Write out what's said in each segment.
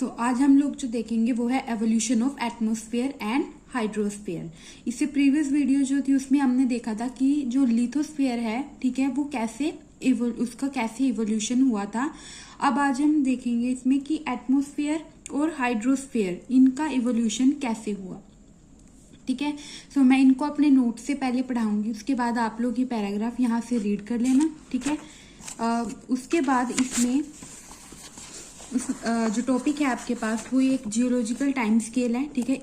आज हम लोग जो देखेंगे वो है evolution of atmosphere and hydrosphere. इससे प्रीवियस वीडियो जो थी उसमें हमने देखा था कि जो लिथोस्फेयर है, ठीक है, वो उसका कैसे इवोल्यूशन हुआ था। अब आज हम देखेंगे इसमें कि एटमॉस्फेयर और हाइड्रोस्फेयर इनका इवोल्यूशन कैसे हुआ। ठीक है, सो मैं इनको अपने नोट से पहले पढ़ाऊंगी, उसके बाद आप लोग ये पैराग्राफ यहाँ से रीड कर लेना। ठीक है, उसके बाद इसमें जो टॉपिक है आपके पास वो एक जियोलॉजिकल टाइम स्केल है। ठीक है,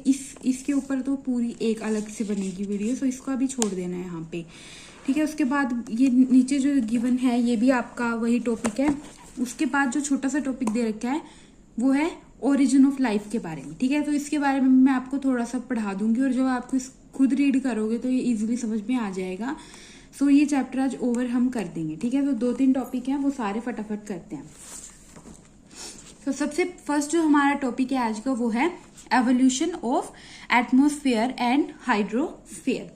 इसके ऊपर तो पूरी एक अलग से बनेगी वीडियो, सो इसको अभी छोड़ देना है यहाँ पे। ठीक है, उसके बाद ये नीचे जो गिवन है ये भी आपका वही टॉपिक है। उसके बाद जो छोटा सा टॉपिक दे रखा है वो है ओरिजिन ऑफ लाइफ के बारे में। ठीक है, तो इसके बारे में मैं आपको थोड़ा सा पढ़ा दूंगी और जब आपको खुद रीड करोगे तो ये इजीली समझ में आ जाएगा। सो ये चैप्टर आज ओवर हम कर देंगे। ठीक है, तो 2-3 टॉपिक हैं वो सारे फटाफट करते हैं। तो सबसे फर्स्ट जो हमारा टॉपिक है आज का वो है evolution of atmosphere and hydrosphere.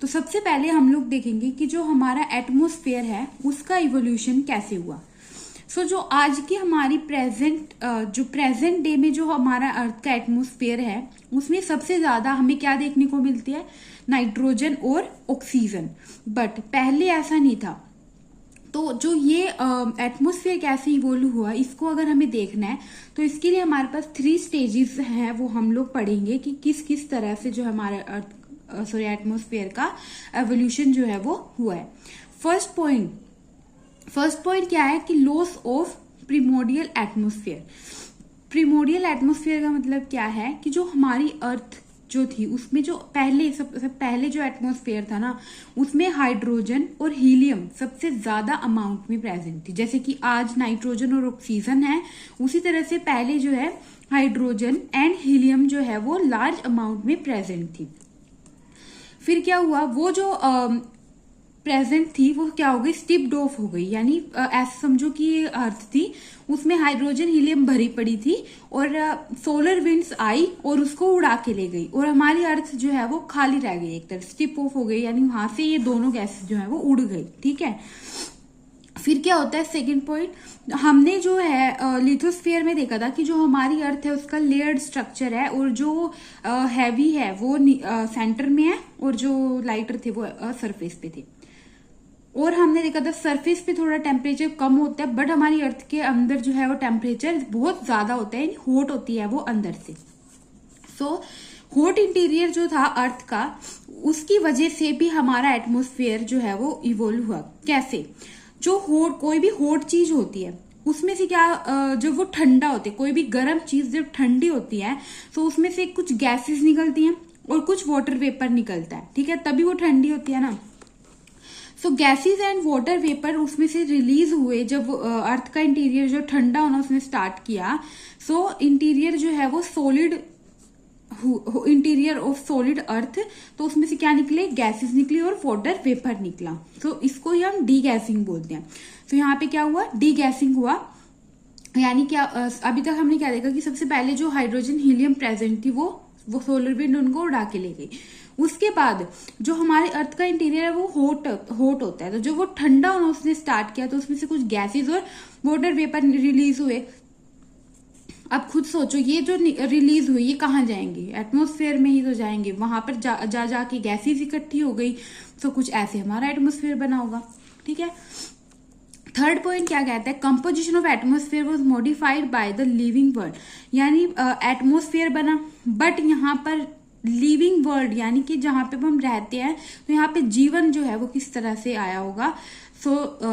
तो सबसे पहले हम लोग देखेंगे कि जो हमारा एटमॉस्फेयर है उसका इवोल्यूशन कैसे हुआ। जो आज की हमारी प्रेजेंट डे में जो हमारा अर्थ का एटमॉस्फेयर है उसमें सबसे ज्यादा हमें क्या देखने को मिलती है, नाइट्रोजन और ऑक्सीजन। बट पहले ऐसा नहीं था। तो जो ये एटमॉस्फेयर कैसे इवोल्व हुआ इसको अगर हमें देखना है तो इसके लिए हमारे पास 3 स्टेजेस हैं, वो हम लोग पढ़ेंगे कि किस किस तरह से जो हमारा एटमॉस्फेयर का एवोल्यूशन जो है वो हुआ है। फर्स्ट पॉइंट क्या है कि loss of primordial atmosphere. Primordial atmosphere का मतलब क्या है कि जो हमारी अर्थ जो थी उसमें जो सबसे पहले जो एटमॉस्फेयर था ना उसमें हाइड्रोजन और हीलियम सबसे ज्यादा अमाउंट में प्रेजेंट थी। जैसे कि आज नाइट्रोजन और ऑक्सीजन है, उसी तरह से पहले जो है हाइड्रोजन एंड हीलियम जो है वो लार्ज अमाउंट में प्रेजेंट थी। फिर क्या हुआ, वो जो प्रेजेंट थी वो क्या हो गई, स्टिप्ड ऑफ हो गई। यानी ऐसा समझो कि ये अर्थ थी उसमें हाइड्रोजन हीलियम भरी पड़ी थी और सोलर विंड्स आई और उसको उड़ा के ले गई और हमारी अर्थ जो है वो खाली रह गई, एक तरह स्टिप ऑफ हो गई। यानी वहां से ये दोनों गैसेस जो है वो उड़ गई। ठीक है, फिर क्या होता है सेकंड पॉइंट, हमने जो है लिथोस्फीयर में देखा था कि जो हमारी अर्थ है उसका लेयर्ड स्ट्रक्चर है और जो हैवी है वो सेंटर में है और जो लाइटर थे वो सरफेस पे थे। और हमने देखा था सरफेस पे थोड़ा टेम्परेचर कम होता है बट हमारी अर्थ के अंदर जो है वो टेम्परेचर बहुत ज्यादा होता है, हॉट होती है वो अंदर से। हॉट इंटीरियर जो था अर्थ का उसकी वजह से भी हमारा एटमॉस्फेयर जो है वो इवोल्व हुआ। कैसे, जो कोई भी हॉट चीज होती है उसमें से क्या जब वो ठंडा होती है, कोई भी गर्म चीज जब ठंडी होती है तो उसमें से कुछ गैसेस निकलती हैं और कुछ वाटर वेपर निकलता है। ठीक है, तभी वो ठंडी होती है ना। गैसेस एंड वाटर वेपर उसमें से रिलीज हुए जब अर्थ का इंटीरियर जो ठंडा होना उसने स्टार्ट किया। इंटीरियर जो है वो solid interior of solid earth, तो उसमें से क्या निकले, गैसेस निकली और वाटर वेपर निकला। इसको ही हम डी गैसिंग बोलते हैं। यहाँ पे क्या हुआ, डी गैसिंग हुआ। यानी क्या अभी तक हमने क्या देखा कि सबसे पहले जो हाइड्रोजन हीलियम प्रेजेंट थी वो सोलर विंड उनको उड़ा के ले गई। उसके बाद जो हमारे अर्थ का इंटीरियर है वो हॉट होता है, तो जो वो ठंडा होना उसने स्टार्ट किया तो उसमें से कुछ गैसेस और वाटर वेपर रिलीज हुए। अब खुद सोचो ये जो रिलीज हुई ये कहाँ जाएंगे, एटमॉस्फेयर में ही तो जाएंगे, वहां पर जाके गैसेस इकट्ठी हो गई। तो कुछ ऐसे हमारा एटमॉस्फेयर बना होगा। ठीक है, थर्ड पॉइंट क्या कहता है, composition of atmosphere was modified by the living world. यानी एटमॉस्फेयर बना बट यहाँ पर लिविंग वर्ल्ड यानी कि जहां पे हम रहते हैं तो यहाँ पे जीवन जो है वो किस तरह से आया होगा।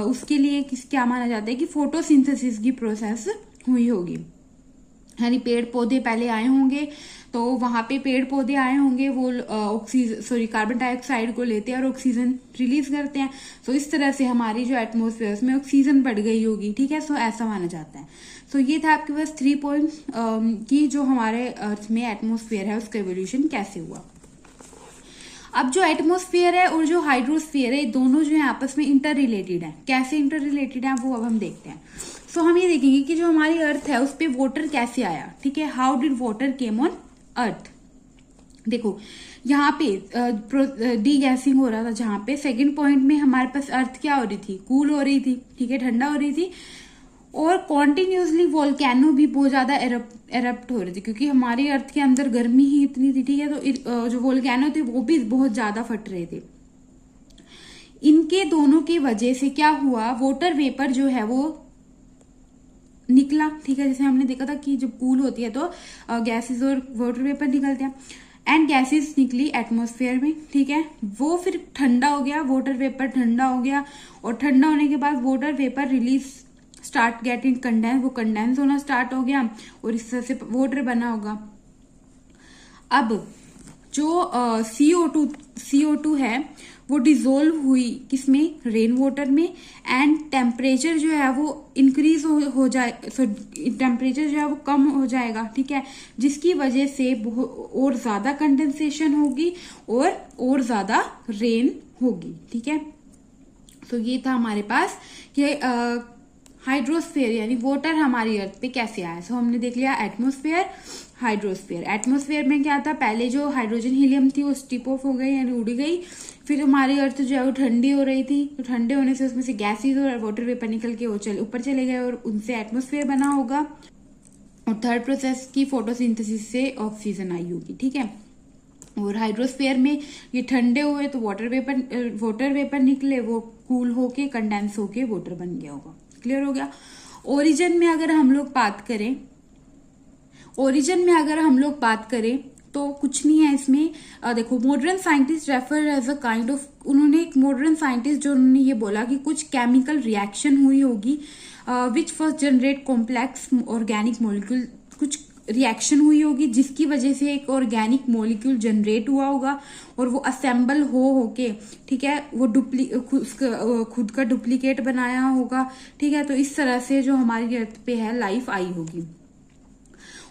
उसके लिए क्या माना जाता है कि फोटोसिंथेसिस की प्रोसेस हुई होगी। यानी पेड़ पौधे पहले आए होंगे, तो वहां पे पेड़ पौधे आए होंगे, वो कार्बन डाइऑक्साइड को लेते हैं और ऑक्सीजन रिलीज करते हैं। इस तरह से हमारी जो एटमॉस्फेयर में ऑक्सीजन बढ़ गई होगी। ठीक है, ऐसा माना जाता है। ये था आपके पास 3 पॉइंट कि जो हमारे अर्थ में एटमॉस्फेयर है उसका इवोल्यूशन कैसे हुआ। अब जो एटमॉस्फेयर है और जो हाइड्रोस्फीयर है दोनों जो है आपस में इंटर रिलेटेड है। कैसे इंटर रिलेटेड है वो अब हम देखते हैं। हम ये देखेंगे कि जो हमारी अर्थ है उस पर वाटर कैसे आया। ठीक है, how did water came on earth. देखो यहाँ पे डी गैसिंग हो रहा था, जहां पे सेकंड पॉइंट में हमारे पास अर्थ क्या हो रही थी, कूल हो रही थी। ठीक है, ठंडा हो रही थी और कॉन्टिन्यूसली वोल्केनो भी बहुत ज्यादा एरप्ट हो रहे थे, क्योंकि हमारी अर्थ के अंदर गर्मी ही इतनी थी, ठीक है। तो जो वोल्केनो थे वो भी बहुत ज्यादा फट रहे थे। इनके दोनों की वजह से क्या हुआ, वाटर वेपर जो है वो निकला, ठीक है। जैसे हमने देखा था कि जब कूल होती है तो गैसेस और वाटर वेपर निकलते हैं, एंड गैसेस निकली एटमॉस्फेयर में, ठीक है। वो फिर ठंडा हो गया, वाटर वेपर ठंडा हो गया, और ठंडा होने के बाद water vapour release start getting condense, वो कंडेंस होना स्टार्ट हो गया और इस तरह से वाटर बना होगा। अब जो CO2 है वो डिजोल्व हुई किसमें, रेन वाटर में, एंड टेम्परेचर जो है वो इंक्रीज हो जाए, टेम्परेचर जो है वो कम हो जाएगा, ठीक है, जिसकी वजह से और ज्यादा कंडेंसेशन होगी और ज्यादा रेन होगी, ठीक है। तो ये था हमारे पास कि हाइड्रोस्फीयर यानी वाटर हमारी अर्थ पे कैसे आया। सो हमने देख लिया एटमॉस्फेयर, हाइड्रोस्फीयर। एटमॉस्फेयर में क्या था, पहले जो हाइड्रोजन हीलियम थी वो स्टिप ऑफ हो गई यानी उड़ गई, फिर हमारी अर्थ जो है वो ठंडी हो रही थी, तो ठंडे होने से उसमें से गैसेज और वाटर वेपर निकल के वो ऊपर चले गए और उनसे एटमॉस्फेयर बना होगा। और थर्ड प्रोसेस की फोटोसिंथेसिस से ऑक्सीजन आई होगी, ठीक है। और हाइड्रोस्फीयर में ये ठंडे हुए तो वाटर वेपर निकले, वो कूल होके कंडेंस होके वाटर बन गया होगा। क्लियर हो गया। ओरिजिन में अगर हम लोग बात करें तो कुछ नहीं है इसमें। देखो, modern scientist refer as a kind of, उन्होंने एक मॉडर्न साइंटिस्ट जो उन्होंने ये बोला कि कुछ केमिकल रिएक्शन हुई होगी which first generate complex organic molecule, कुछ रिएक्शन हुई होगी जिसकी वजह से एक ऑर्गेनिक मॉलिक्यूल जनरेट हुआ होगा और वो असेंबल होके, ठीक है, वो खुद का डुप्लीकेट बनाया होगा, ठीक है। तो इस तरह से जो हमारी अर्थ पे है लाइफ आई होगी।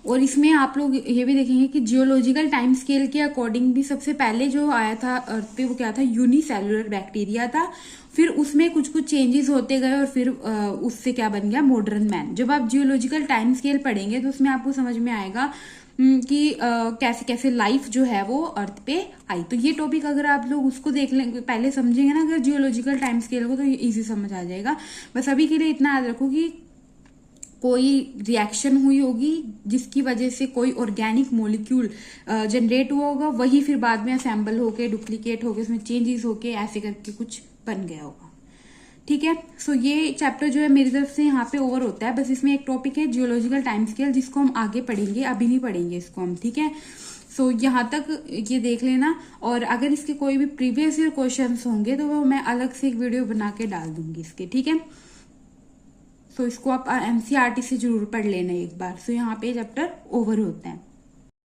और इसमें आप लोग ये भी देखेंगे कि जियोलॉजिकल टाइम स्केल के अकॉर्डिंग भी सबसे पहले जो आया था अर्थ पे वो क्या था, यूनिसेलुलर बैक्टीरिया था। फिर उसमें कुछ चेंजेस होते गए और फिर उससे क्या बन गया, मॉडर्न मैन। जब आप जियोलॉजिकल टाइम स्केल पढ़ेंगे तो उसमें आपको समझ में आएगा कि कैसे कैसे लाइफ जो है वो अर्थ पे आई। तो ये टॉपिक अगर आप लोग उसको देख लेंगे, पहले समझेंगे ना अगर जियोलॉजिकल टाइम स्केल को, तो इजी समझ आ जाएगा। बस अभी के लिए इतना याद रखो कि कोई रिएक्शन हुई होगी जिसकी वजह से कोई ऑर्गेनिक मॉलिक्यूल जनरेट हुआ होगा, वही फिर बाद में असेंबल होके डुप्लीकेट होके उसमें चेंजेस होके ऐसे करके कुछ बन गया होगा, ठीक है। सो ये चैप्टर जो है मेरी तरफ से यहाँ पे ओवर होता है। बस इसमें एक टॉपिक है जियोलॉजिकल टाइम स्केल, जिसको हम आगे पढ़ेंगे, अभी नहीं पढ़ेंगे इसको हम, ठीक है। सो यहाँ तक ये देख लेना, और अगर इसके कोई भी प्रीवियस ईयर क्वेश्चंस होंगे तो वो मैं अलग से एक वीडियो बना के डाल दूंगी इसके, ठीक है। सो इसको आप NCERT से जरूर पढ़ लेना एक बार। सो यहाँ पे चैप्टर ओवर होता है।